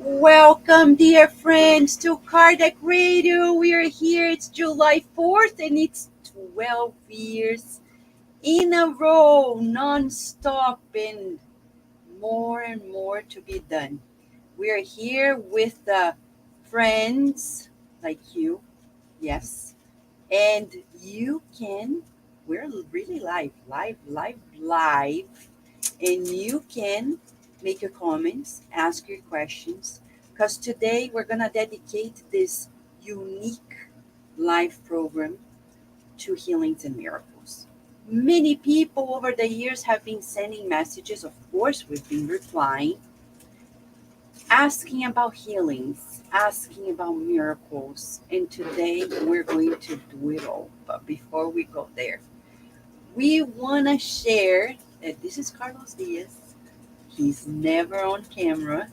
Welcome, dear friends, to Kardec Radio. We are here. It's July 4th, and it's 12 years in a row, non-stop, and more to be done. We are here with friends like you, yes, and you can, we're really live, and you can make your comments, ask your questions, because today we're going to dedicate this unique live program to healings and miracles. Many people over the years have been sending messages. Of course, we've been replying, asking about healings, asking about miracles. And today we're going to do it all. But before we go there, we want to share that this is Carlos Diaz. He's never on camera,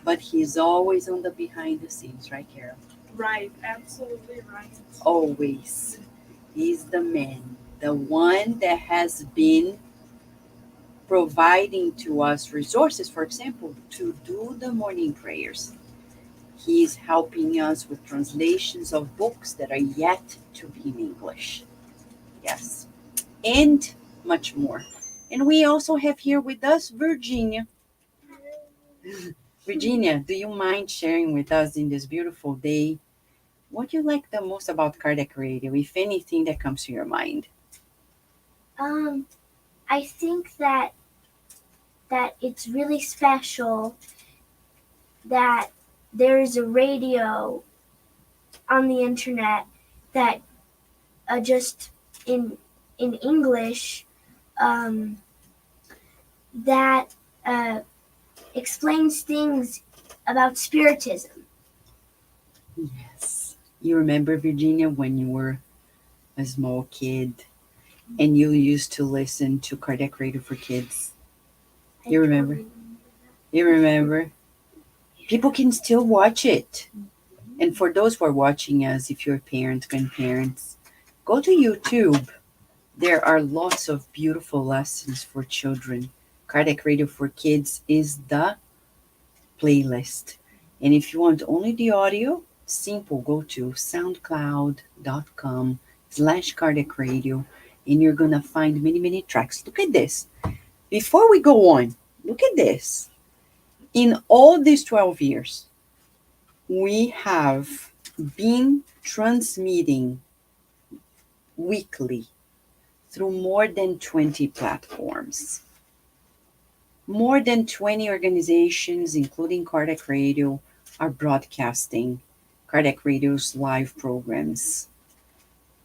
but he's always on the behind the scenes, right, Carol? Right, absolutely right. Always. He's the man, the one that has been providing to us resources, for example, to do the morning prayers. He's helping us with translations of books that are yet to be in English. Yes. And much more. And we also have here with us Virginia. Virginia, do you mind sharing with us in this beautiful day what you like the most about Kardec Radio, if anything that comes to your mind? Um, I think that it's really special that there is a radio on the internet that just in English that explains things about Spiritism. Yes. You remember, Virginia, when you were a small kid and you used to listen to Kardec Radio for Kids? You remember? You remember? People can still watch it. And for those who are watching us, if you're parents, grandparents, go to YouTube. There are lots of beautiful lessons for children. Kardec Radio for Kids is the playlist. And if you want only the audio, simple, go to soundcloud.com/Kardec Radio, and you're going to find many tracks. Look at this. Before we go on, look at this. In all these 12 years, we have been transmitting weekly through more than 20 platforms. More than 20 organizations, including Kardec Radio, are broadcasting Kardec Radio's live programs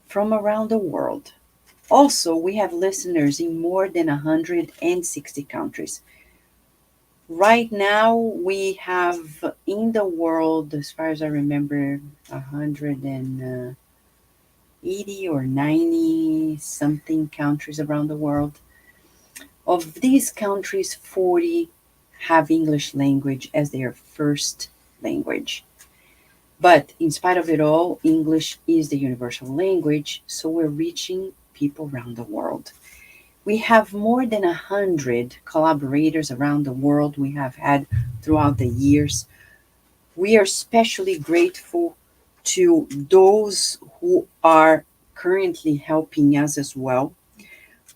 from around the world. Also, we have listeners in more than 160 countries. Right now, we have in the world, as far as I remember, 180 or 90 something countries around the world. Of these countries, 40 have English language as their first language. But in spite of it all, English is the universal language, so we're reaching people around the world. We have more than 100 collaborators around the world we have had throughout the years. We are especially grateful to those who are currently helping us as well.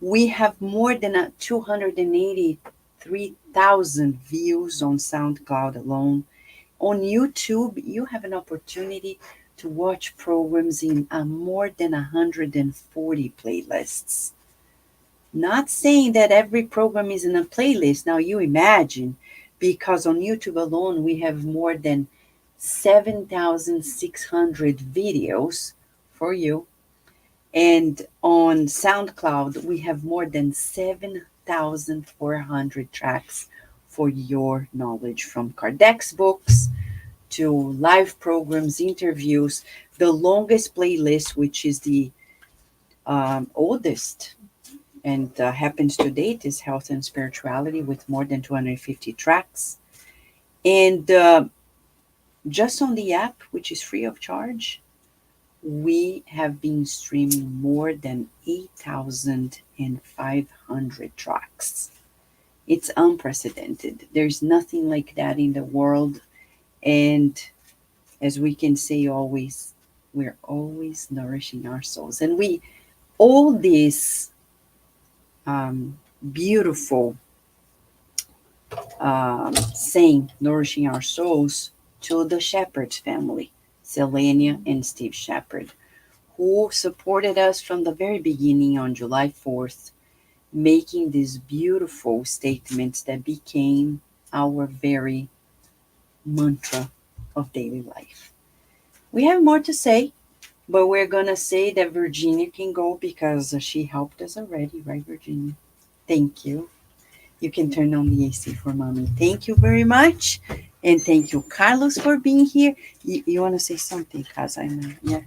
We have more than 283,000 views on SoundCloud alone. On YouTube, you have an opportunity to watch programs in more than 140 playlists. Not saying that every program is in a playlist. Now you imagine, because on YouTube alone, we have more than 7,600 videos for you. And on SoundCloud, we have more than 7,400 tracks for your knowledge, from Kardec's books to live programs, interviews. The longest playlist, which is the oldest and happens to date, is Health and Spirituality with more than 250 tracks. And just on the app, which is free of charge, we have been streaming more than 8,500 tracks. It's unprecedented. There's nothing like that in the world. And as we can say always, we're always nourishing our souls. And we all this beautiful saying, nourishing our souls, to the Shepherd's family, Selenia and Steve Shepherd, who supported us from the very beginning on July 4th, making these beautiful statements that became our very mantra of daily life. We have more to say, but we're going to say that Virginia can go because she helped us already, right, Virginia? Thank you. You can turn on the AC for mommy. Thank you very much. And thank you, Carlos, for being here. You want to say something, Cause I know, yeah.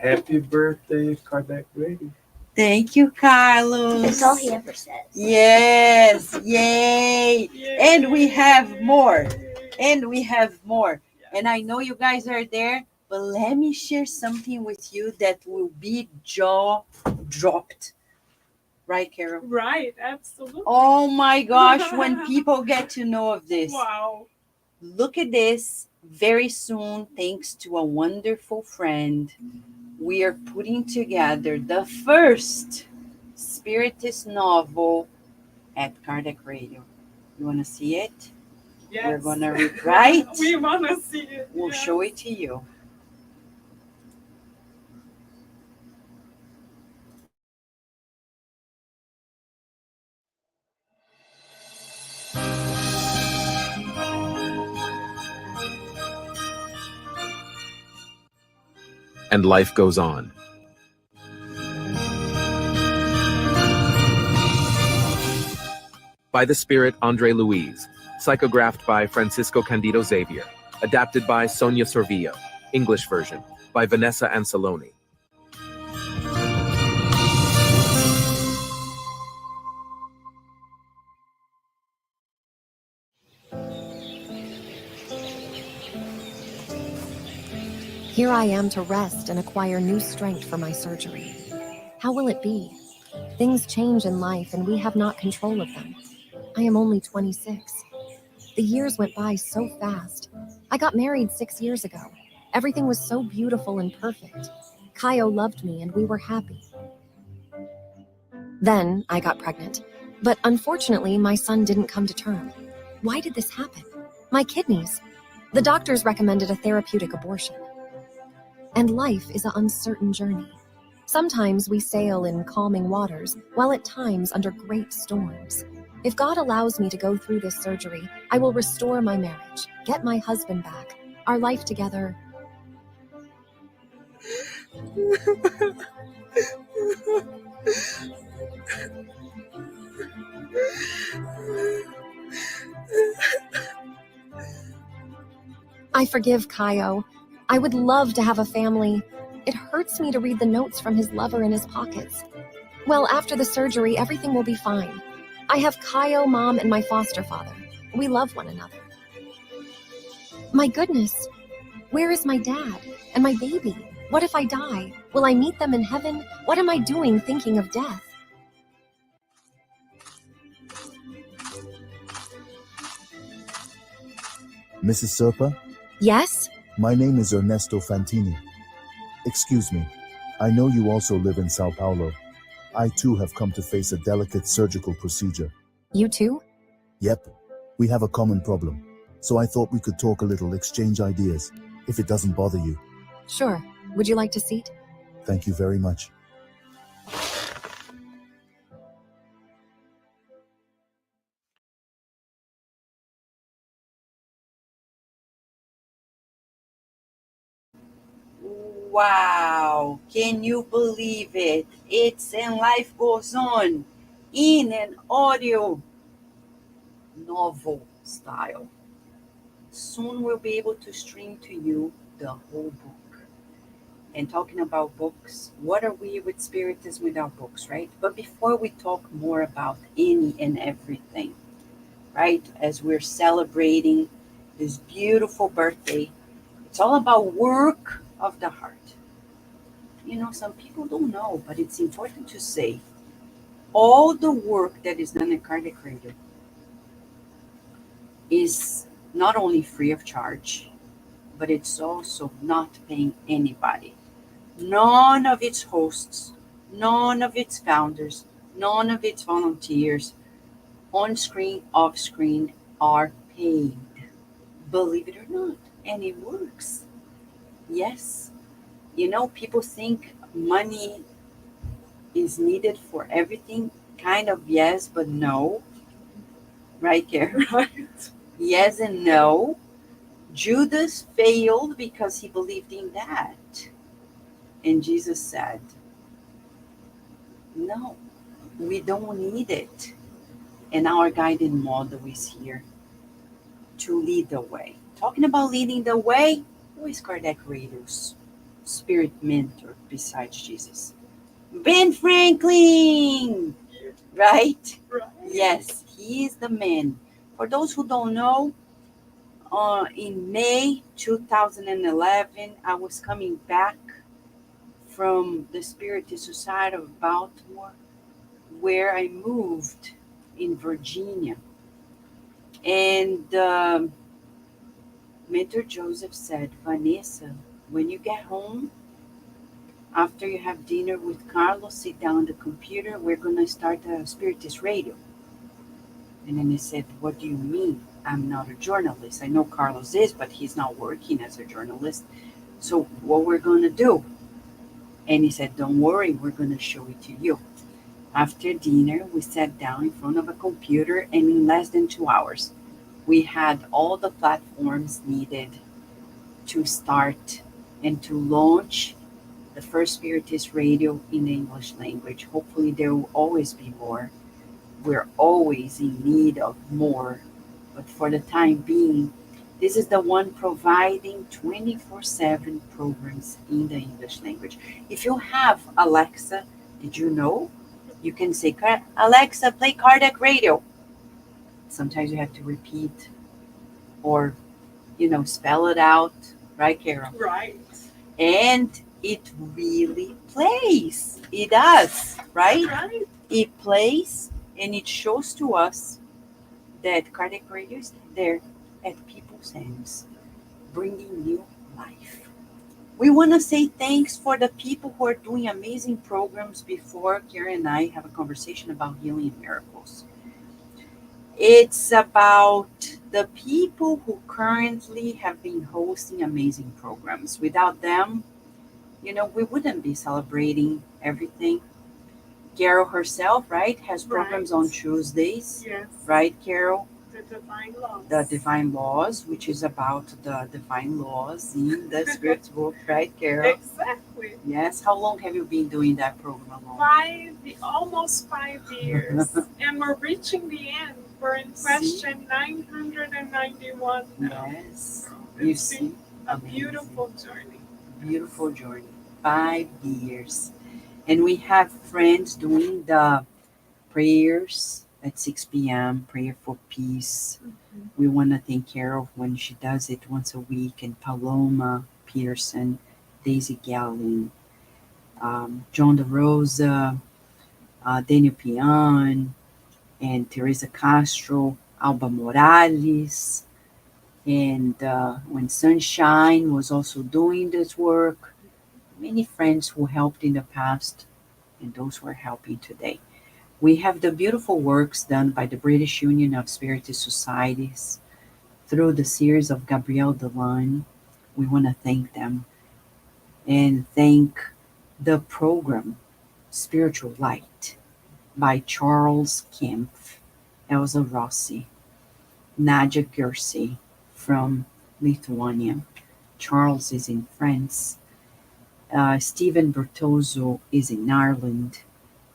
Happy birthday, Kardec Radio. Thank you, Carlos. That's all he ever says. Yes, yay. And we have more. And we have more. And I know you guys are there, but let me share something with you that will be jaw dropped. Right, Carol? Right, absolutely. Oh my gosh, when people get to know of this. Wow. Look at this. Very soon, thanks to a wonderful friend, we are putting together the first Spiritist novel at Kardec Radio. You want to see it? Yes. We're going to read, right? We want to see it. We'll yes. show it to you. And life goes on. By the Spirit, Andre Louise. Psychographed by Francisco Candido Xavier. Adapted by Sonia Sorvillo. English version by Vanessa Anseloni. Here I am to rest and acquire new strength for my surgery. How will it be? Things change in life and we have not control of them. I am only 26. The years went by so fast. I got married 6 years ago. Everything was so beautiful and perfect. Kaio loved me and we were happy. Then I got pregnant. But unfortunately, my son didn't come to term. Why did this happen? My kidneys. The doctors recommended a therapeutic abortion. And life is an uncertain journey. Sometimes we sail in calming waters, while at times under great storms. If God allows me to go through this surgery, I will restore my marriage, get my husband back, our life together. I forgive Kaio. I would love to have a family. It hurts me to read the notes from his lover in his pockets. Well, after the surgery, everything will be fine. I have Kaio, Mom, and my foster father. We love one another. My goodness, where is my dad and my baby? What if I die? Will I meet them in heaven? What am I doing thinking of death? Mrs. Serpa? Yes? My name is Ernesto Fantini. Excuse me, I know you also live in Sao Paulo. I too have come to face a delicate surgical procedure. You too? Yep, we have a common problem. So I thought we could talk a little, exchange ideas, if it doesn't bother you. Sure. Would you like to seat? Thank you very much. Wow, can you believe it? It's And Life Goes On in an audio novel style. Soon we'll be able to stream to you the whole book. And talking about books, what are we with Spiritism without books, right? But before we talk more about any and everything, right, as we're celebrating this beautiful birthday, it's all about work of the heart. You know, some people don't know, but it's important to say all the work that is done at Kardec Radio is not only free of charge, but it's also not paying anybody. None of its hosts, none of its founders, none of its volunteers, on screen, off screen, are paid. Believe it or not. And it works. Yes. You know, people think money is needed for everything. Kind of yes, but no. Right, Karen? Right. Yes and no. Judas failed because he believed in that. And Jesus said, no, we don't need it. And our guiding model is here to lead the way. Talking about leading the way, who is Kardec Radio's spirit mentor besides Jesus? Ben Franklin, right? Right. Yes, he is the man. For those who don't know, in May 2011, I was coming back from the Spiritist Society of Baltimore, where I moved in Virginia. And Mentor Joseph said, Vanessa, when you get home, after you have dinner with Carlos, sit down on the computer, we're going to start a Spiritist Radio. And then I said, what do you mean? I'm not a journalist. I know Carlos is, but he's not working as a journalist. So what we're going to do? And he said, don't worry, we're going to show it to you. After dinner, we sat down in front of a computer, and in less than 2 hours, we had all the platforms needed to start and to launch the first Spiritist radio in the English language. Hopefully there will always be more. We're always in need of more. But for the time being, this is the one providing 24/7 programs in the English language. If you have Alexa, did you know? You can say, Alexa, play Kardec Radio. Sometimes you have to repeat or, spell it out. Right, Carol? Right. And it really plays. It does, right? Right. It plays and it shows to us that Kardec Radio is there at people's hands, bringing new life. We want to say thanks for the people who are doing amazing programs before Karen and I have a conversation about healing and miracles. It's about the people who currently have been hosting amazing programs. Without them, we wouldn't be celebrating everything. Carol herself, right, has programs on Tuesdays. Yes. Right, Carol? The divine laws. The Divine Laws, which is about the divine laws in the Spirit's book, right, Carol? Exactly. Yes. How long have you been doing that program alone? Almost 5 years. And we're reaching the end. We're in question 991 now. Yes. So You it's see? been a Amazing. beautiful journey. Beautiful journey. 5 years. And we have friends doing the prayers at 6 p.m., prayer for peace. Mm-hmm. We want to thank Carol when she does it once a week, and Paloma Peterson, Daisy Gallin, John DeRosa, Daniel Pian, and Teresa Castro, Alba Morales, and when Sunshine was also doing this work, many friends who helped in the past and those who are helping today. We have the beautiful works done by the British Union of Spiritist Societies through the series of Gabrielle Deline. We want to thank them and thank the program Spiritual Light by Charles Kempf, Elsa Rossi, Nadia Gersi from Lithuania. Charles is in France. Stephen Bertozzo is in Ireland,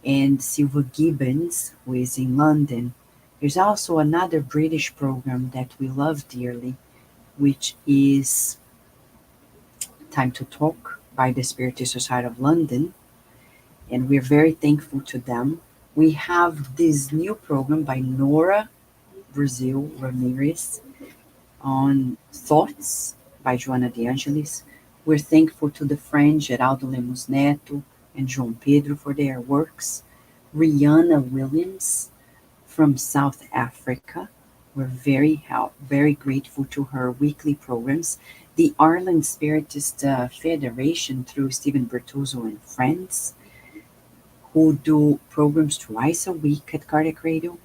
and Silva Gibbons, who is in London. There's also another British program that we love dearly, which is Time to Talk by the Spiritist Society of London, and we're very thankful to them. We have this new program by Nora Brazil Ramirez on Thoughts by Joana de Angelis. We're thankful to the friends Geraldo Lemos Neto and João Pedro for their works. Rihanna Williams from South Africa We're very grateful to her weekly programs. The Ireland Spiritist Federation through Stephen Bertozzo and friends, who do programs twice a week at Kardec Radio.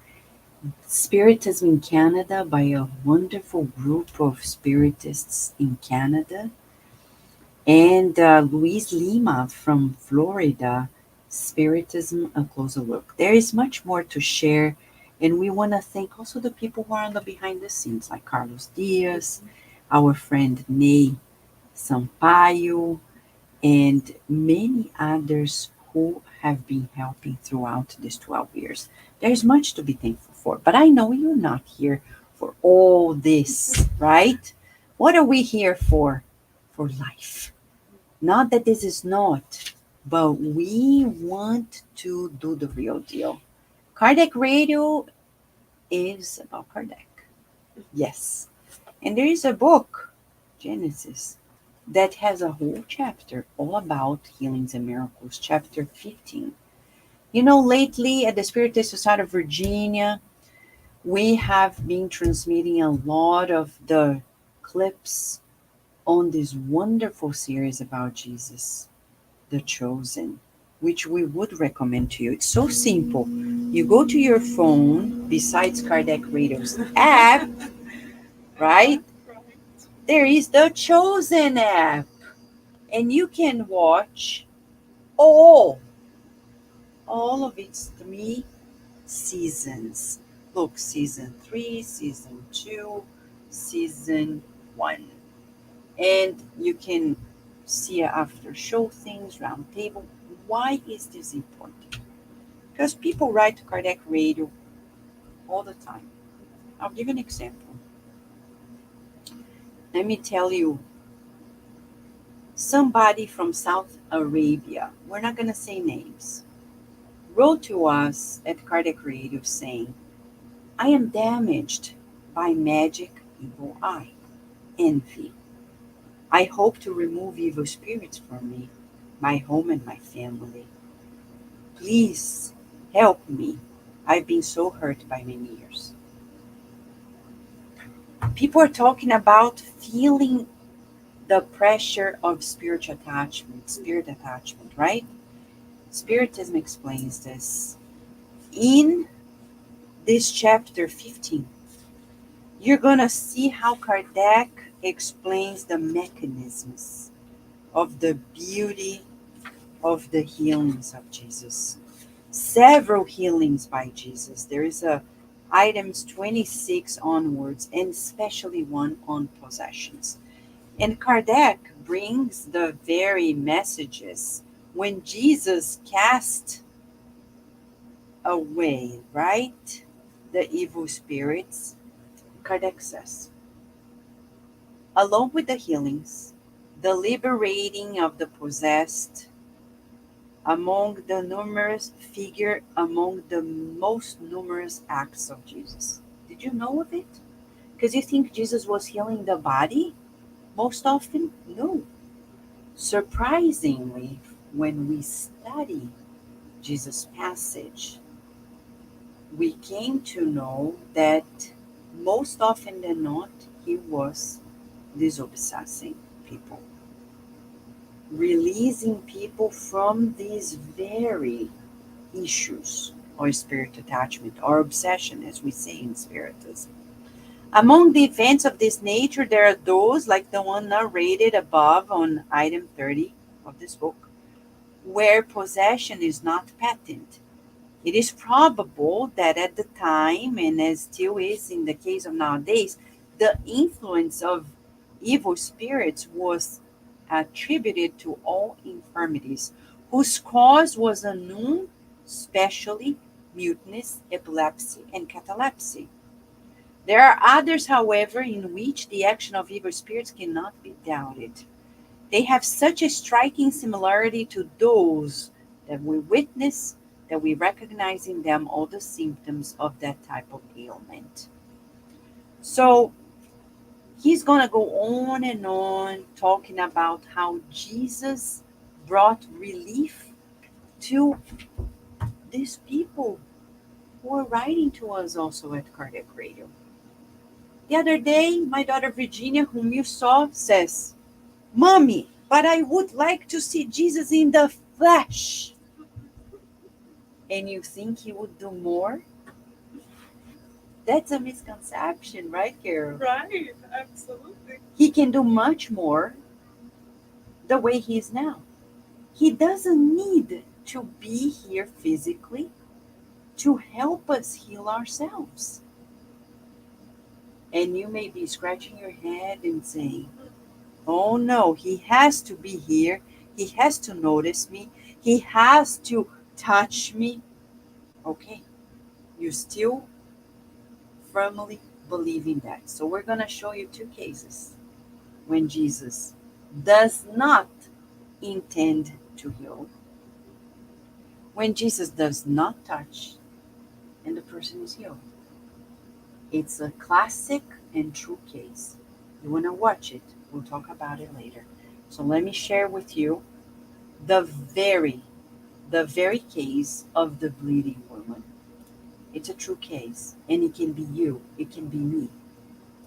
Spiritism in Canada by a wonderful group of Spiritists in Canada. And Luis Lima from Florida, Spiritism, A Closer Look. There is much more to share, and we want to thank also the people who are on the behind the scenes, like Carlos Diaz, our friend Ney Sampaio, and many others who have been helping throughout these 12 years. There's much to be thankful for, but I know you're not here for all this, right? What are we here for? For life. Not that this is not, but we want to do the real deal. Kardec Radio is about Kardec. Yes. And there is a book, Genesis, that has a whole chapter all about healings and miracles, chapter 15. You know, lately at the Spiritist Society of Virginia, we have been transmitting a lot of the clips on this wonderful series about Jesus, The Chosen, which we would recommend to you. It's so simple. You go to your phone, besides Kardec Radio's app, right? There is the Chosen app, and you can watch all of its 3 seasons. Look, season 3, season 2, season 1. And you can see after show things, round table. Why is this important? Because people write to Kardec Radio all the time. I'll give an example. Let me tell you, somebody from Saudi Arabia, we're not going to say names, wrote to us at Kardec Radio saying, I am damaged by magic, evil eye, envy. I hope to remove evil spirits from me, my home, and my family. Please help me. I've been so hurt by many years. People are talking about feeling the pressure of spirit attachment, right? Spiritism explains this. In this chapter 15, you're going to see how Kardec explains the mechanisms of the beauty of the healings of Jesus. Several healings by Jesus. There is items 26 onwards, and especially one on possessions. And Kardec brings the very messages when Jesus cast away, right, the evil spirits. Kardec says, along with the healings, the liberating of the possessed, among the numerous figure among the most numerous acts of Jesus. Did you know of it? Because you think Jesus was healing the body most often? No. Surprisingly, when we study Jesus' passage, we came to know that most often than not, he was disobsessing people, releasing people from these very issues or spirit attachment or obsession, as we say in Spiritism. Among the events of this nature, there are those like the one narrated above on item 30 of this book, where possession is not patent. It is probable that at the time, and as still is in the case of nowadays, the influence of evil spirits was attributed to all infirmities, whose cause was unknown, especially muteness, epilepsy, and catalepsy. There are others, however, in which the action of evil spirits cannot be doubted. They have such a striking similarity to those that we witness that we recognize in them all the symptoms of that type of ailment. So he's going to go on and on talking about how Jesus brought relief to these people who are writing to us also at Kardec Radio. The other day, my daughter Virginia, whom you saw, says, Mommy, but I would like to see Jesus in the flesh. And you think he would do more? That's a misconception, right, Carol? Right, absolutely. He can do much more the way he is now. He doesn't need to be here physically to help us heal ourselves. And you may be scratching your head and saying, oh no, he has to be here. He has to notice me. He has to touch me. Okay, you still firmly believe in that. So we're going to show you two cases when Jesus does not intend to heal, when Jesus does not touch, and the person is healed. It's a classic and true case. You want to watch it? We'll talk about it later. So let me share with you the very case of the bleeding woman. It's a true case, and it can be you, it can be me.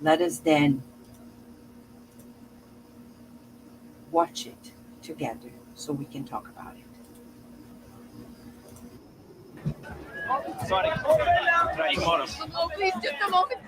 Let us then watch it together so we can talk about it. Sorry. Try tomorrow. Oh, please, just a moment.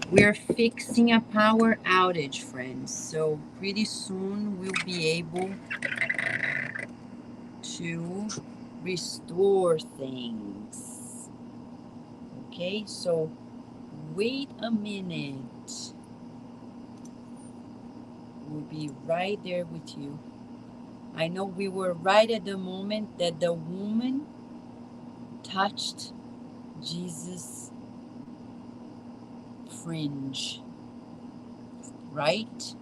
We're fixing a power outage, friends. So pretty soon we'll be able to restore things. Okay, so wait a minute. We'll be right there with you. I know we were right at the moment that the woman touched Jesus' fringe, right?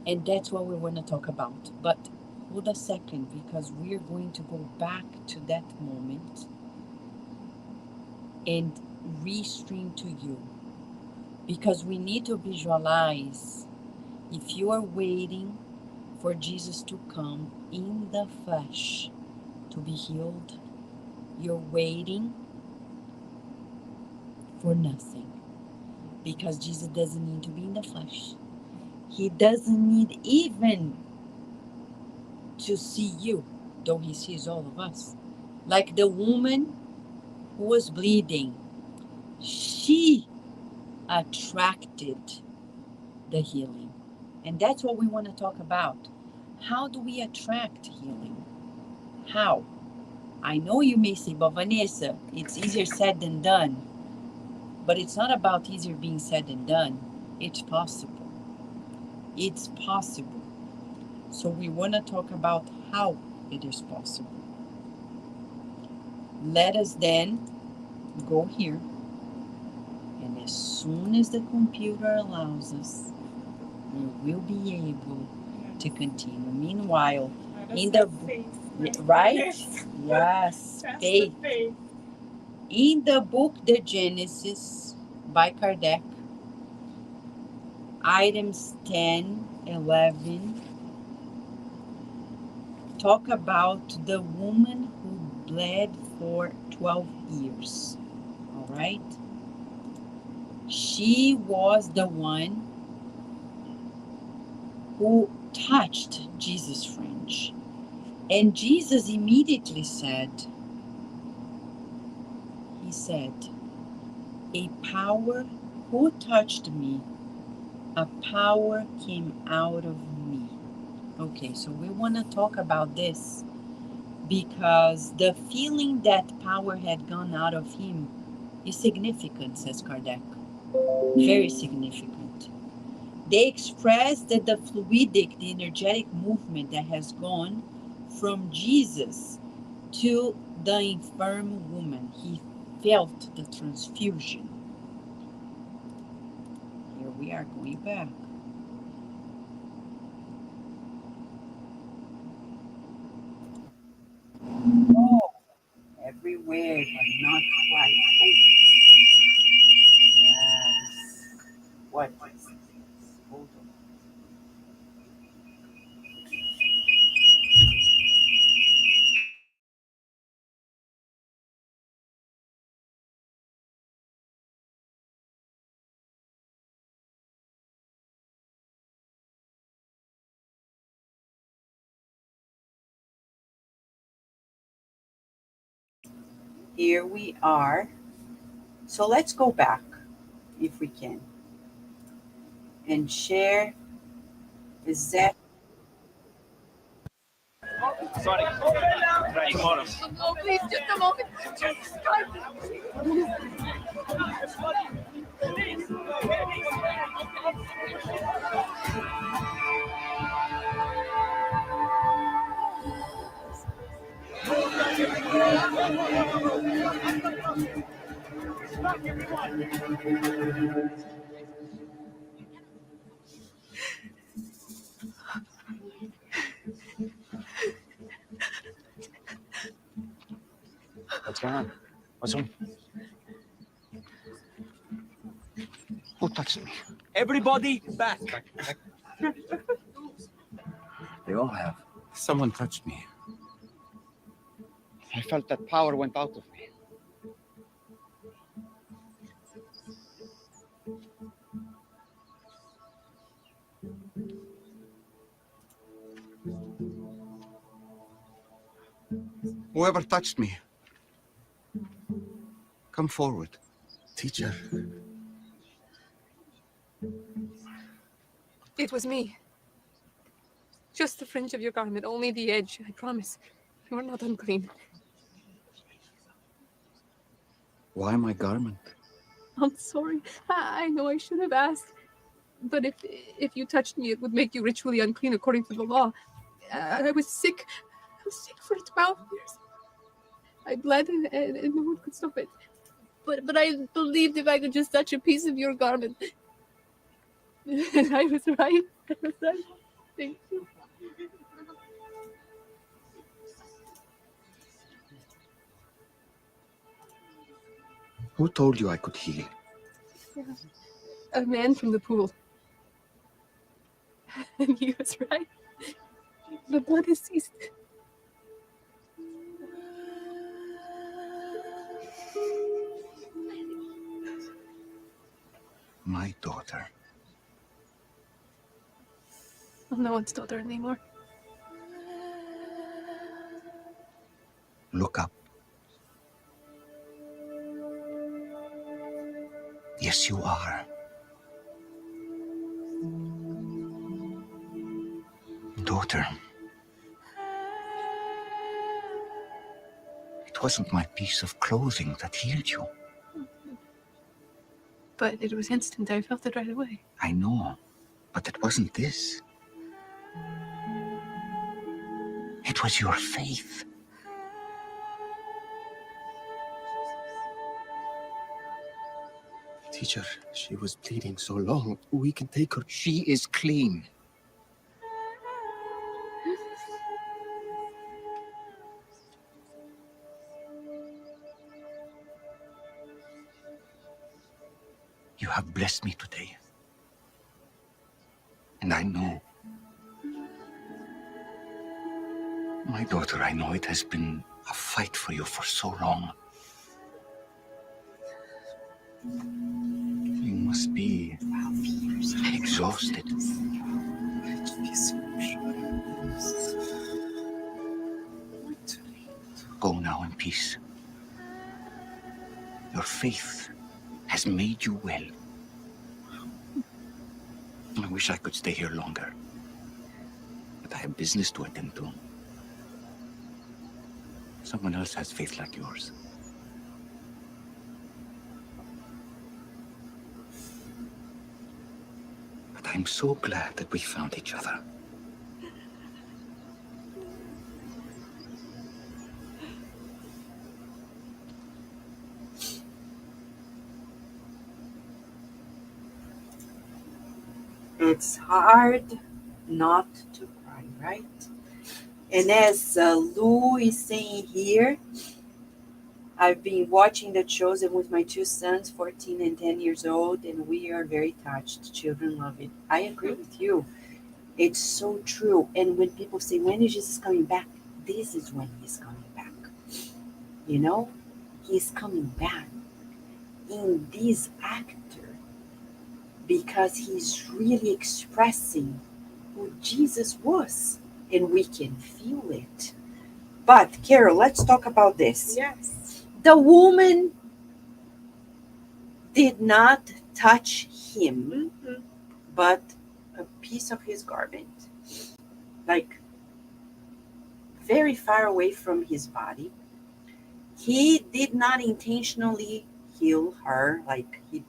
And that's what we want to talk about. But hold a second, because we're going to go back to that moment and restream to you. Because we need to visualize, if you are waiting for Jesus to come in the flesh to be healed, you're waiting for nothing. Because Jesus doesn't need to be in the flesh. He doesn't need even to see you, though he sees all of us. Like the woman who was bleeding, she attracted the healing. And that's what we want to talk about. How do we attract healing? How? I know you may say, but Vanessa, it's easier said than done. But it's not about easier being said than done. It's possible. It's possible. So we want to talk about how it is possible. Let us then go here. And as soon as the computer allows us, we will be able to continue. Meanwhile, in the right? Yes, faith. In the book The Genesis by Kardec, items 10, 11, talk about the woman who bled for 12 years. All right? She was the one who touched Jesus' fringe. And Jesus immediately said, he said, a power who touched me, a power came out of me. Okay, so we want to talk about this because the feeling that power had gone out of him is significant, says Kardec. Very significant. They express that the fluidic, the energetic movement that has gone from Jesus to the infirm woman. He felt the transfusion. Here we are going back. Oh, everywhere, but not quite. Oh. Yes. What? Hold on. Here we are. So let's go back, if we can, and share exactly. Sorry. Try tomorrow. Oh, please, just a moment. What's going on? What's wrong? Who touched me? Everybody back. They all have. Someone touched me. I felt that power went out of me. Whoever touched me, come forward. Teacher, It was me. Just the fringe of your garment, only the edge, I promise. You are not unclean. Why my garment? I'm sorry. I know I should have asked. But if you touched me, it would make you ritually unclean according to the law. I was sick. I was sick for 12 years. I bled and no one could stop it. But I believed if I could just touch a piece of your garment. And I was right. I was right. Thank you. Who told you I could heal? A man from the pool. And he was right. The blood has ceased. My daughter. I'm no one's daughter anymore. Look up. Yes, you are. Daughter. It wasn't my piece of clothing that healed you. But it was instant. I felt it right away. I know, but it wasn't this. It was your faith. Teacher, she was bleeding so long. We can take her. She is clean. You have blessed me today. And I know. My daughter, I know it has been a fight for you for so long. You must be exhausted. Go now in peace. Your faith has made you well. I wish I could stay here longer, but I have business to attend to. Someone else has faith like yours. But I'm so glad that we found each other. It's hard not to cry, right? And as Lou is saying here, I've been watching The Chosen with my two sons, 14 and 10 years old, and we are very touched. Children love it. I agree with you. It's so true. And when people say, when is Jesus coming back? This is when he's coming back. You know, he's coming back in this actor because he's really expressing who Jesus was, and we can feel it. But, Carol, let's talk about this. Yes. The woman did not touch him, but a piece of his garment, like very far away from his body. He did not intentionally heal her, like he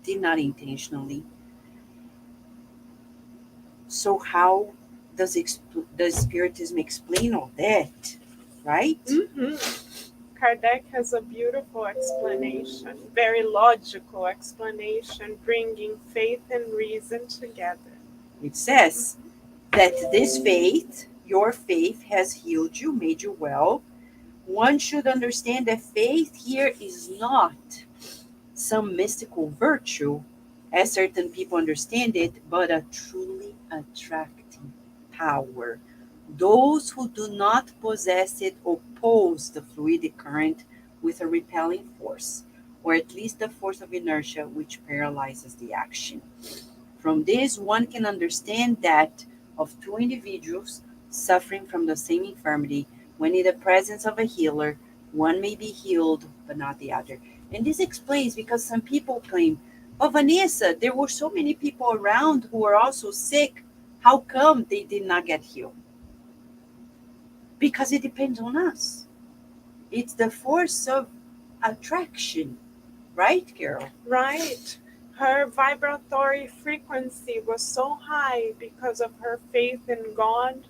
did not intentionally. So how does Spiritism explain all that, right? Kardec has a beautiful explanation, very logical explanation, bringing faith and reason together. It says that this faith, your faith, has healed you, made you well. One should understand that faith here is not some mystical virtue, as certain people understand it, but a truly attracting power. Those who do not possess it oppose the fluidic current with a repelling force, or at least the force of inertia which paralyzes the action. From this, one can understand that of two individuals suffering from the same infirmity, when in the presence of a healer, one may be healed but not the other. And this explains because some people claim, Oh, Vanessa, there were so many people around who were also sick. How come they did not get healed? Because it depends on us. It's the force of attraction, right, Carol? Right. Her vibratory frequency was so high because of her faith in God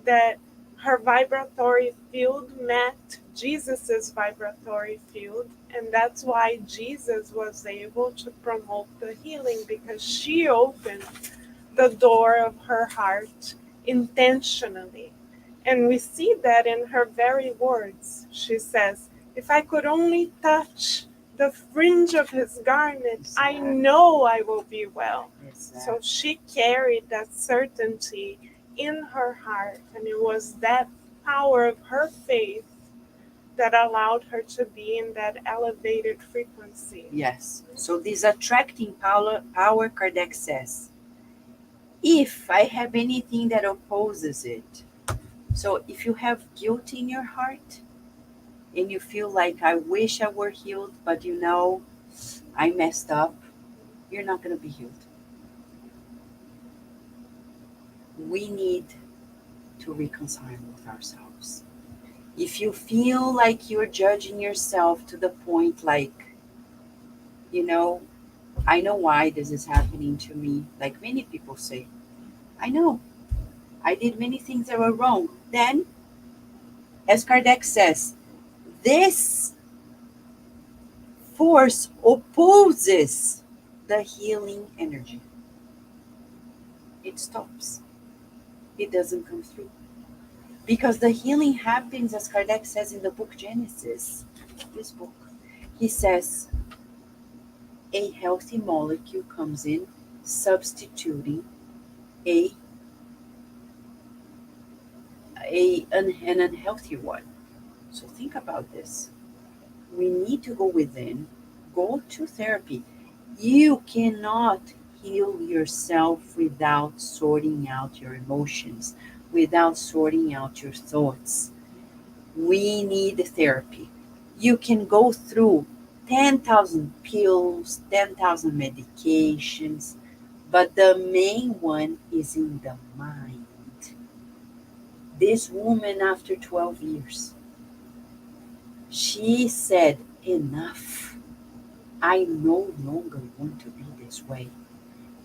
that her vibratory field met Jesus's vibratory field, and that's why Jesus was able to promote the healing, because she opened the door of her heart intentionally. And we see that in her very words. She says, if I could only touch the fringe of his garment, I know I will be well. So she carried that certainty in her heart, and it was that power of her faith that allowed her to be in that elevated frequency. Yes. So this attracting power, Kardec says, if I have anything that opposes it, so if you have guilt in your heart and you feel like, I wish I were healed, but you know, I messed up, you're not going to be healed. We need to reconcile with ourselves. If you feel like you're judging yourself to the point like, you know, I know why this is happening to me, like many people say, I know, I did many things that were wrong. Then, as Kardec says, this force opposes the healing energy. It stops. It doesn't come through. Because the healing happens, as Kardec says in the book Genesis, this book. He says, a healthy molecule comes in, substituting an unhealthy one. So think about this. We need to go within, go to therapy. You cannot heal yourself without sorting out your emotions, without sorting out your thoughts. We need therapy. You can go through 10,000 pills, 10,000 medications, but the main one is in the mind. This woman, after 12 years, she said, enough. I no longer want to be this way.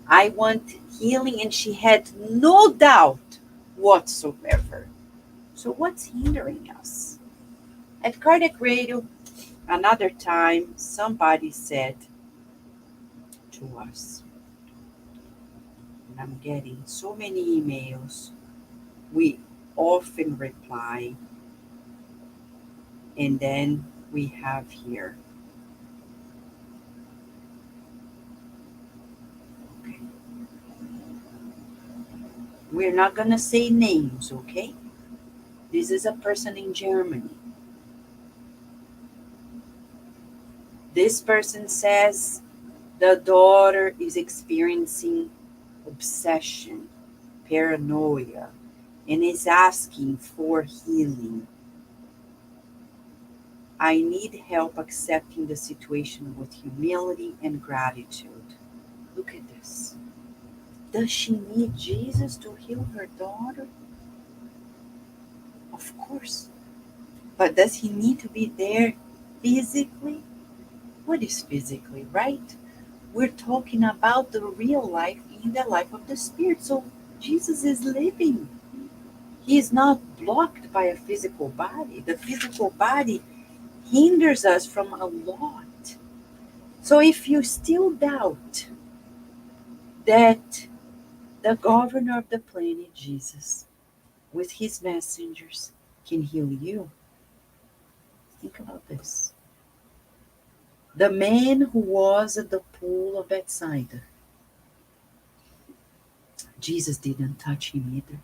I want healing, and she had no doubt whatsoever. So what's hindering us? At Kardec Radio, another time, somebody said to us, and I'm getting so many emails, we often reply, and then we have here. Okay. We're not going to say names, okay? This is a person in Germany. This person says the daughter is experiencing obsession, paranoia, and is asking for healing. I need help accepting the situation with humility and gratitude. Look at this. Does she need Jesus to heal her daughter? Of course. But does he need to be there physically? What is physically, right? We're talking about the real life in the life of the Spirit. So Jesus is living. He is not blocked by a physical body. The physical body hinders us from a lot. So if you still doubt that the governor of the planet, Jesus, with his messengers, can heal you, think about this. The man who was at the pool of Bethsaida, Jesus didn't touch him either.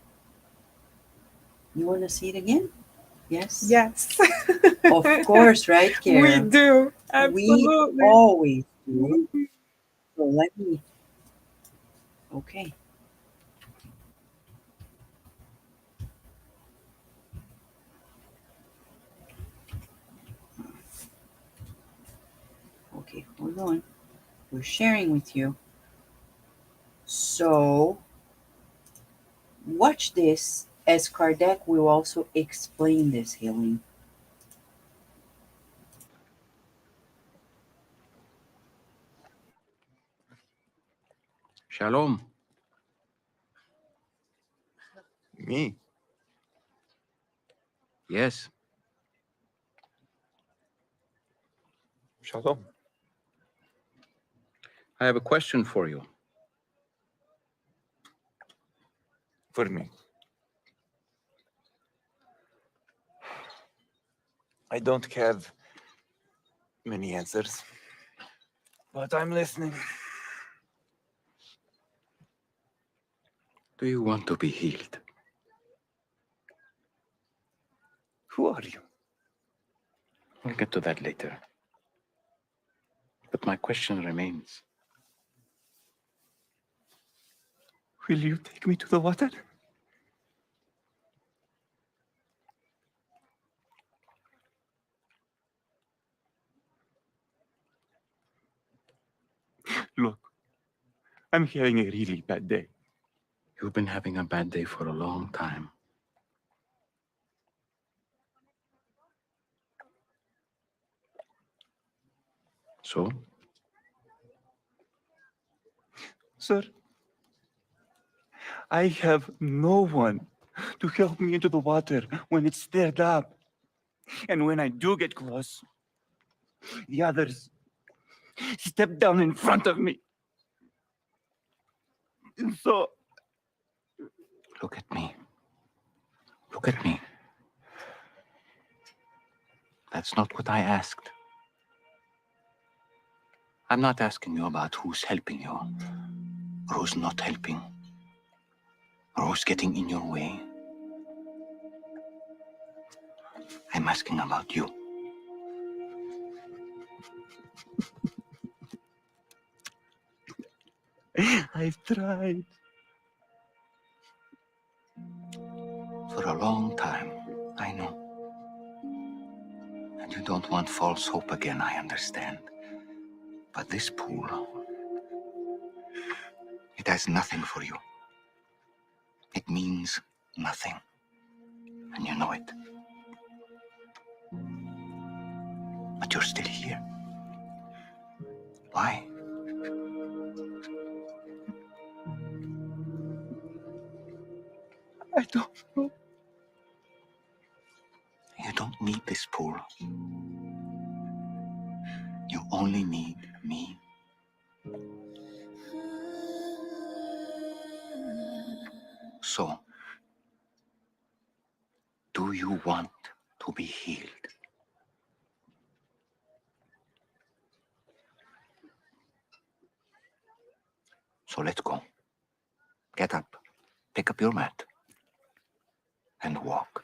You want to see it again? Yes? Yes. Of course, right, Karen? We do. Absolutely. We always do. So let me. Okay. Okay, hold on. we're sharing with you. So watch this as Kardec will also explain this healing. Shalom. Me? Yes. Shalom. I have a question for you. For me. I don't have many answers, but I'm listening. Do you want to be healed? Who are you? We'll get to that later. But my question remains. Will you take me to the water? Look, I'm having a really bad day. You've been having a bad day for a long time. So? Sir, I have no one to help me into the water when it's stirred up. And when I do get close, the others step down in front of me. And so... Look at me. Look at me. That's not what I asked. I'm not asking you about who's helping you, or who's not helping, or who's getting in your way. I'm asking about you. I've tried. For a long time, I know. And you don't want false hope again, I understand. But this pool, it has nothing for you. It means nothing. And you know it. But you're still here. Why? I don't know. You don't need this pool. You only need me. So, do you want to be healed? So let's go. Get up, pick up your mat, and walk.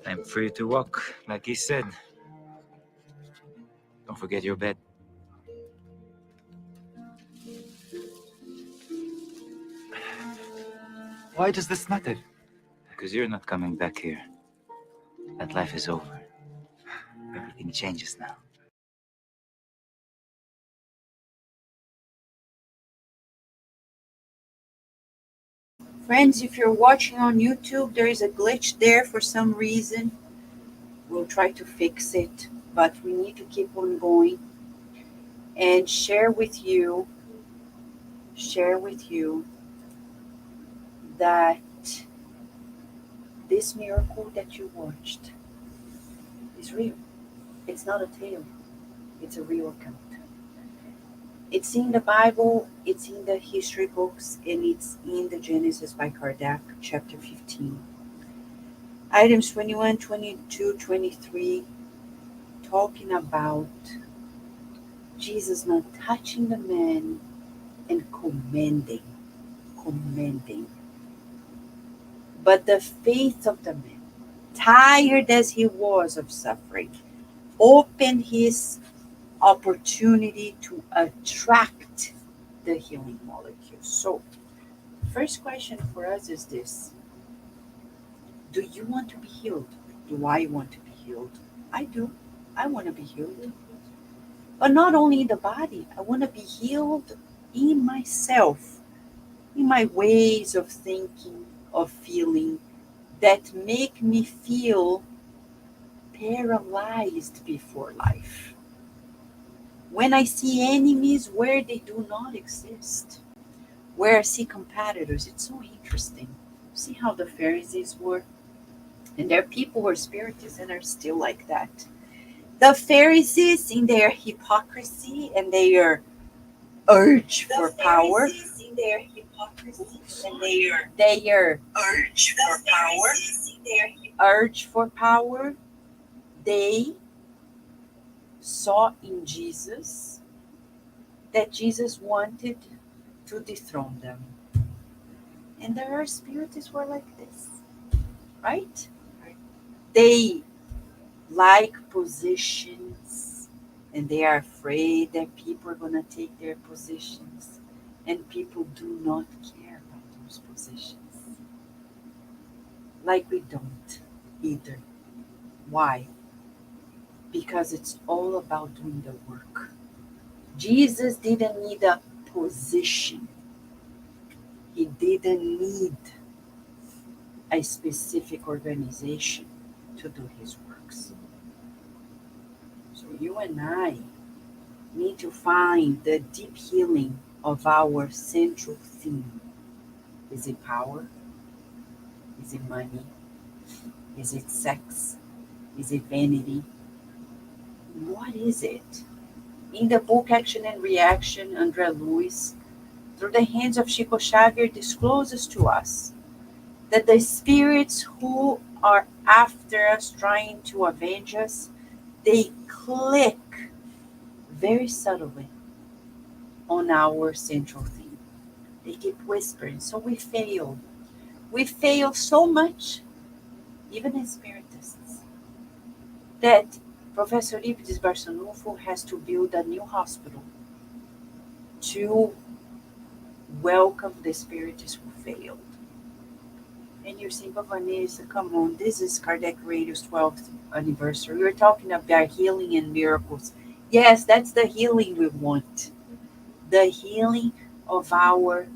I'm free to walk, like he said. Don't forget your bed. Why does this matter? Because you're not coming back here. That life is over. Everything changes now. Friends, if you're watching on YouTube, there is a glitch there for some reason. We'll try to fix it, but we need to keep on going and share with you that this miracle that you watched is real. It's not a tale. It's a real account. It's in the Bible, it's in the history books, and it's in the Genesis by Kardec, chapter 15. Items 21, 22, 23, talking about Jesus not touching the man and commending. But the faith of the man, tired as he was of suffering, opened his opportunity to attract the healing molecules. So, first question for us is this: do you want to be healed? Do I want to be healed? I do. I want to be healed. But not only in the body, I want to be healed in myself, in my ways of thinking, of feeling, that make me feel paralyzed before life. When I see enemies where they do not exist, where I see competitors, it's so interesting. See how the Pharisees were? And there are people who are spiritists and are still like that. The Pharisees, in their hypocrisy and their urge for power, they saw in Jesus that Jesus wanted to dethrone them. And there are spiritists who are like this, right? They like positions, and they are afraid that people are going to take their positions, and people do not care about those positions. Like we don't either. Why? Because it's all about doing the work. Jesus didn't need a position. He didn't need a specific organization to do his works. So you and I need to find the deep healing of our central theme. Is it power? Is it money? Is it sex? Is it vanity? What is it? In the book Action and Reaction, André Luiz, through the hands of Chico Xavier, discloses to us that the spirits who are after us, trying to avenge us, they click very subtly on our central theme. They keep whispering, so we fail. We fail so much, even as spiritists, that Professor Eurípides Barçanufo has to build a new hospital to welcome the spiritists who failed. And you're saying, but Vanessa, come on, this is Kardec Radio's 12th anniversary. We're talking about healing and miracles. Yes, that's the healing we want. The healing of our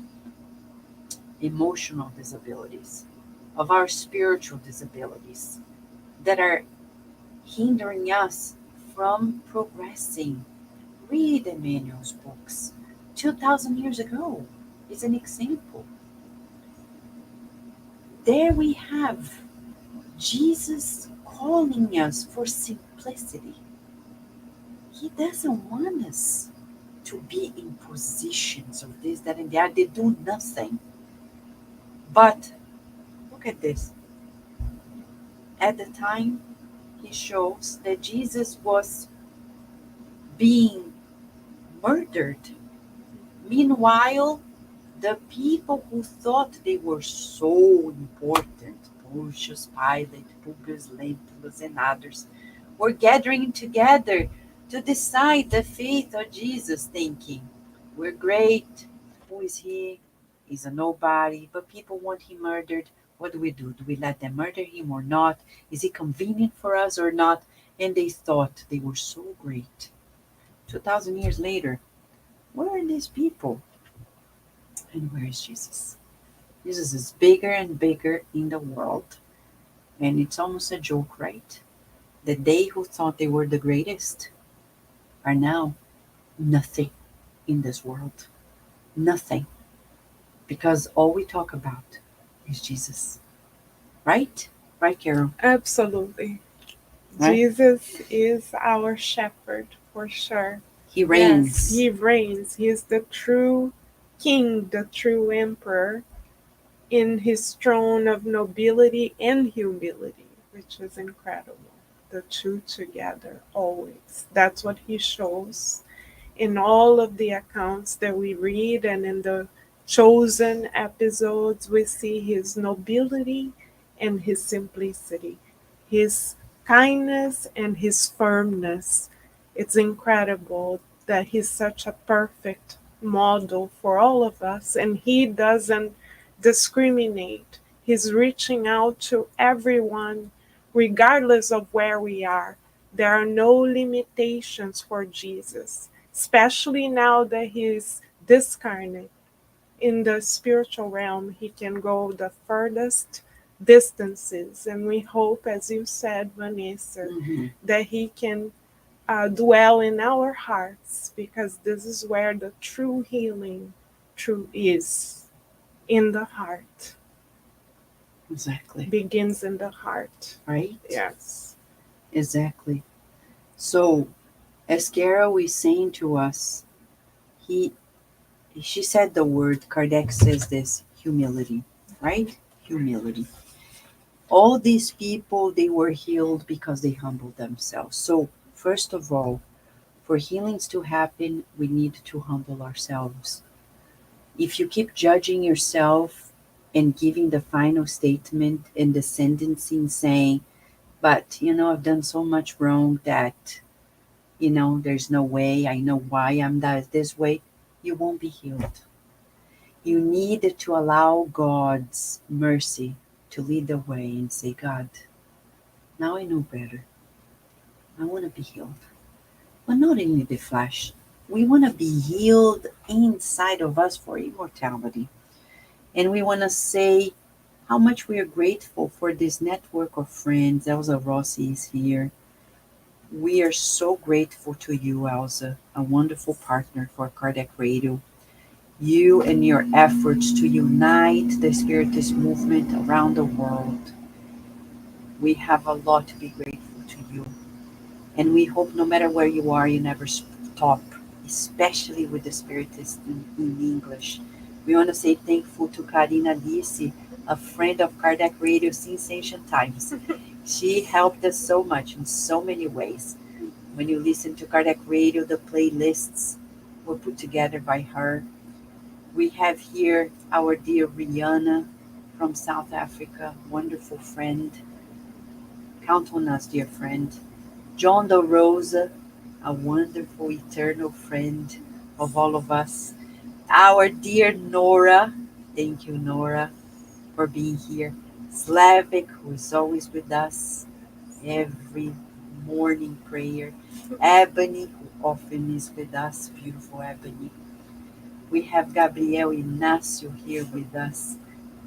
emotional disabilities, of our spiritual disabilities that are hindering us from progressing. Read Emmanuel's books. 2,000 years ago is an example. There we have Jesus calling us for simplicity. He doesn't want us to be in positions of this, that, and that. They do nothing. But look at this. At the time, he shows that Jesus was being murdered. Meanwhile, the people who thought they were so important, Pontius Pilate, Publius Lentulus, and others, were gathering together to decide the fate of Jesus, thinking, we're great, who is he? He's a nobody, but people want him murdered. What do? Do we let them murder him or not? Is it convenient for us or not? And they thought they were so great. 2,000 years later, where are these people? And where is Jesus? Jesus is bigger and bigger in the world. And it's almost a joke, right? That they who thought they were the greatest are now nothing in this world. Nothing. Because all we talk about is Jesus. Right? Right, Carol? Absolutely. Right? Jesus is our shepherd for sure. He Yes, reigns. he reigns. He is the true king, the true emperor in his throne of nobility and humility, which is incredible. The two together always. That's what he shows in all of the accounts that we read, and in the chosen episodes, we see his nobility and his simplicity, his kindness and his firmness. It's incredible that he's such a perfect model for all of us, and he doesn't discriminate. He's reaching out to everyone, regardless of where we are. There are no limitations for Jesus, especially now that he's discarnate. In the spiritual realm, he can go the furthest distances. And we hope, as you said, Vanessa, that he can dwell in our hearts, because this is where the true healing true is, in the heart. Exactly. Begins in the heart. Right? Yes. Exactly. So, as Carol is saying to us, she said the word, Kardec says this, humility, right? Humility. All these people, they were healed because they humbled themselves. So, first of all, for healings to happen, we need to humble ourselves. If you keep judging yourself and giving the final statement and the sentencing saying, but, I've done so much wrong that, there's no way, I know why I'm this way, you won't be healed. You need to allow God's mercy to lead the way and say, God, now I know better. I want to be healed. But not in the flesh. We want to be healed inside of us for immortality. And we want to say how much we are grateful for this network of friends. Elsa Rossi is here. We are so grateful to you, Elsa, a wonderful partner for Kardec Radio. You and your efforts to unite the Spiritist movement around the world. We have a lot to be grateful to you. And we hope no matter where you are, you never stop, especially with the Spiritist in English. We want to say thankful to Karina Lisi, a friend of Kardec Radio since ancient times. She helped us so much in so many ways. When you listen to Kardec Radio, the playlists were put together by her. We have here our dear Rihanna from South Africa, wonderful friend. Count on us, dear friend. John Da Rosa, a wonderful eternal friend of all of us. Our dear Nora, thank you, Nora, for being here. Slavic, who is always with us every morning prayer. Ebony, who often is with us, beautiful Ebony. We have Gabriel Ignacio here with us.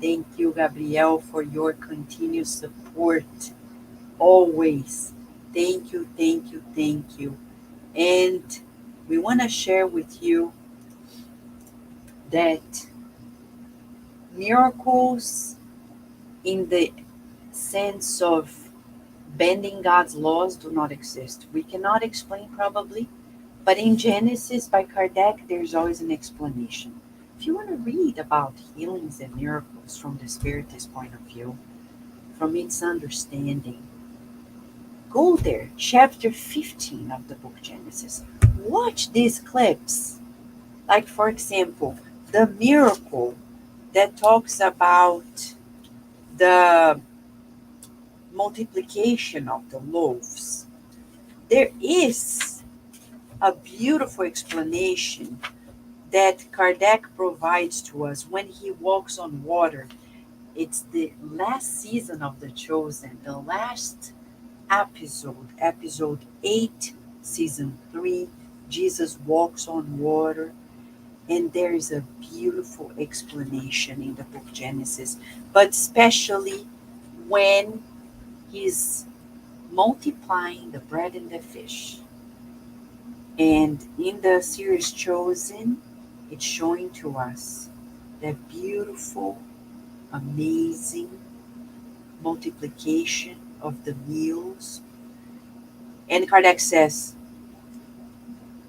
Thank you, Gabriel, for your continued support. Always. Thank you, thank you, thank you. And we want to share with you that miracles in the sense of bending God's laws do not exist. We cannot explain probably, but in Genesis by Kardec, there's always an explanation. If you want to read about healings and miracles from the Spiritist point of view, from its understanding, go there, chapter 15 of the book Genesis. Watch these clips. Like, for example, the miracle that talks about the multiplication of the loaves. There is a beautiful explanation that Kardec provides to us when he walks on water. It's the last season of The Chosen, the last episode 8, season 3. Jesus walks on water, and there is a beautiful explanation in the book Genesis, but especially when he's multiplying the bread and the fish. And in the series Chosen, it's showing to us that beautiful, amazing multiplication of the meals. And Kardec says,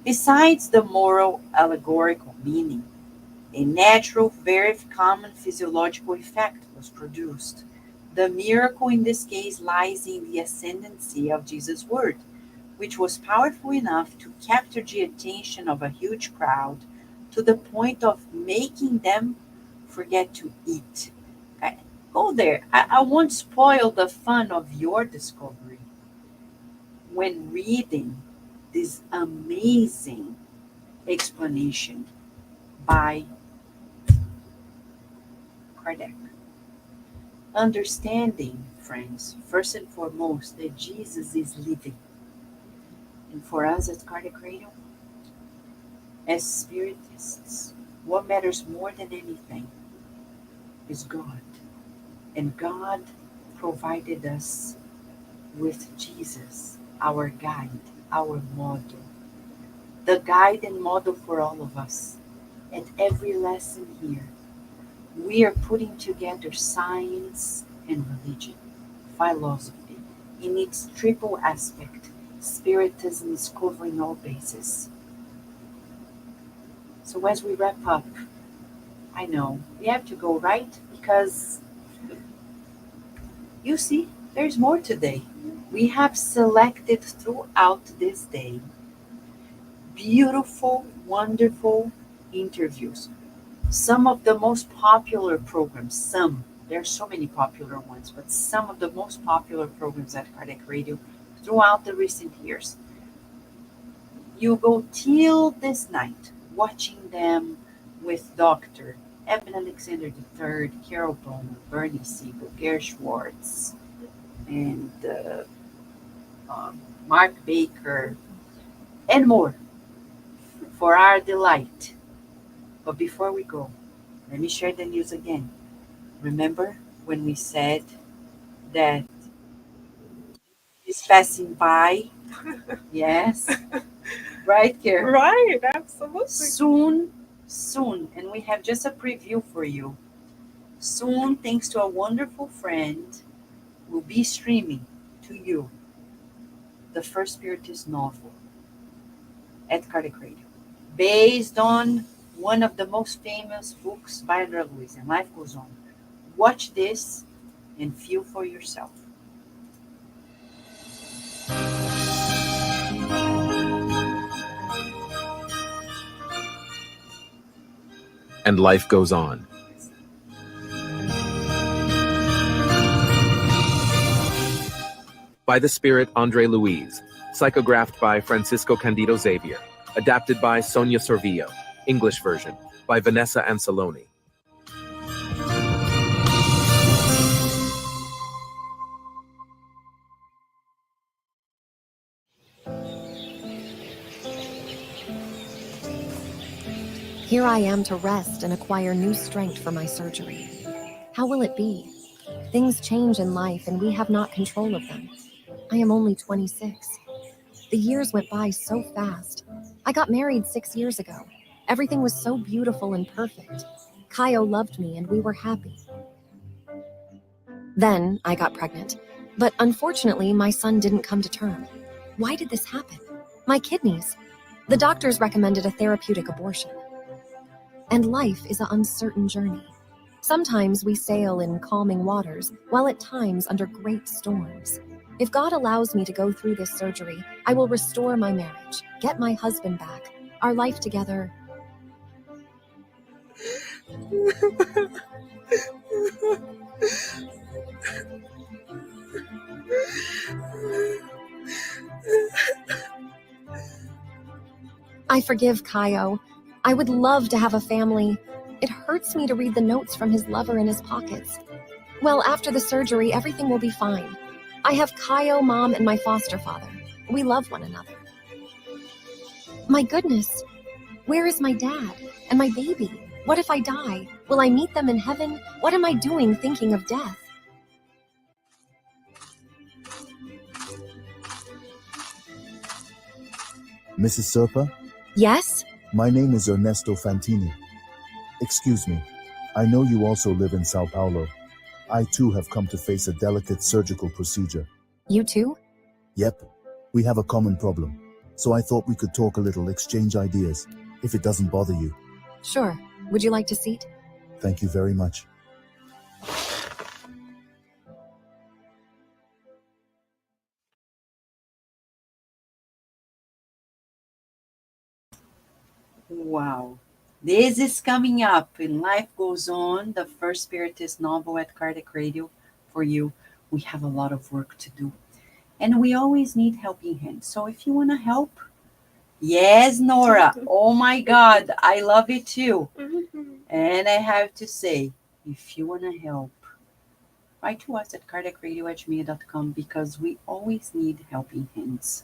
besides the moral allegorical meaning, a natural, very common physiological effect was produced. The miracle in this case lies in the ascendancy of Jesus' word, which was powerful enough to capture the attention of a huge crowd to the point of making them forget to eat. Okay? Go there. I won't spoil the fun of your discovery when reading this amazing explanation by Kardec. Understanding, friends, first and foremost, that Jesus is living. And for us at Kardec Radio, as Spiritists, what matters more than anything is God. And God provided us with Jesus, our guide, our model. The guide and model for all of us. At every lesson here, we are putting together science and religion, philosophy, in its triple aspect. Spiritism is covering all bases. So as we wrap up, I know we have to go, right? Because you see, there's more today. We have selected throughout this day beautiful, wonderful interviews. Some of the most popular programs, there are so many popular ones, but some of the most popular programs at Kardec Radio throughout the recent years. You go till this night watching them with Dr. Eben Alexander III, Carol Bowman, Bernie Siegel, Gary Schwartz, and Mark Baker, and more, for our delight. But before we go, let me share the news again. Remember when we said that it's passing by? Yes. Right, Karen? Right, absolutely. Soon, and we have just a preview for you. Soon, thanks to a wonderful friend, we'll be streaming to you the first Spiritist novel at Kardec Radio, based on one of the most famous books by André Luiz, and Life Goes On. Watch this and feel for yourself. And life goes on. By the Spirit, André Luiz. Psychographed by Francisco Candido Xavier. Adapted by Sonia Sorvillo. English version by Vanessa Anseloni. Here I am to rest and acquire new strength for my surgery. How will it be? Things change in life and we have not control of them. I am only 26. The years went by so fast. I got married 6 years ago. Everything was so beautiful and perfect. Kaio loved me and we were happy. Then I got pregnant. But unfortunately, my son didn't come to term. Why did this happen? My kidneys. The doctors recommended a therapeutic abortion. And life is an uncertain journey. Sometimes we sail in calming waters, while at times under great storms. If God allows me to go through this surgery, I will restore my marriage, get my husband back, our life together. I forgive Kaio. I would love to have a family. It hurts me to read the notes from his lover in his pockets. Well, after the surgery, everything will be fine. I have Kaio, Mom, and my foster father. We love one another. My goodness, where is my dad and my baby? What if I die? Will I meet them in heaven? What am I doing thinking of death? Mrs. Serpa? Yes? My name is Ernesto Fantini. Excuse me, I know you also live in Sao Paulo. I too have come to face a delicate surgical procedure. You too? Yep, we have a common problem. So I thought we could talk a little, exchange ideas, if it doesn't bother you. Sure. Would you like to seat? Thank you very much. Wow. This is coming up in Life Goes On, the first Spiritist novel at Kardec Radio for you. We have a lot of work to do. And we always need helping hands. So if you want to help, yes, Nora. Oh my God, I love it too. And I have to say, if you want to help, write to us at kardecradio@gmail.com because we always need helping hands.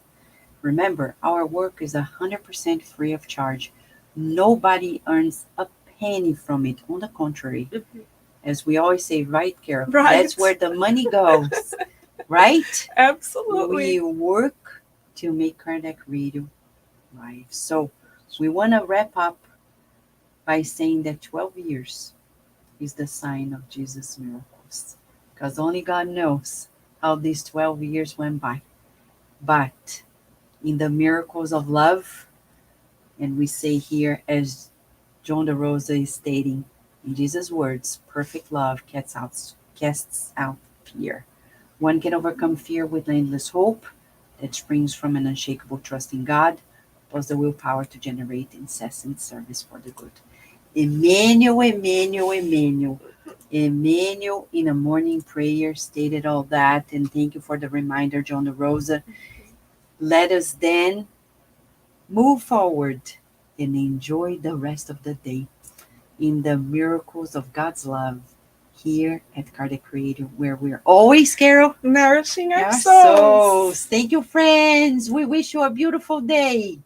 Remember, our work is 100% free of charge. Nobody earns a penny from it. On the contrary, as we always say, right, Carol? Right. That's where the money goes, right? Absolutely. We work to make Kardec Radio live. So we want to wrap up by saying that 12 years is the sign of Jesus' miracles, because only God knows how these 12 years went by. But in the miracles of love, and we say here, as John de Rosa is stating, in Jesus' words, perfect love casts out fear. One can overcome fear with endless hope that springs from an unshakable trust in God, plus the willpower to generate incessant service for the good. Emmanuel, Emmanuel, Emmanuel. Emmanuel in a morning prayer stated all that, and thank you for the reminder, John de Rosa. Let us then move forward and enjoy the rest of the day in the miracles of God's love here at Kardec Radio, where we're always, Carol, nourishing our our souls. Thank you, friends. We wish you a beautiful day.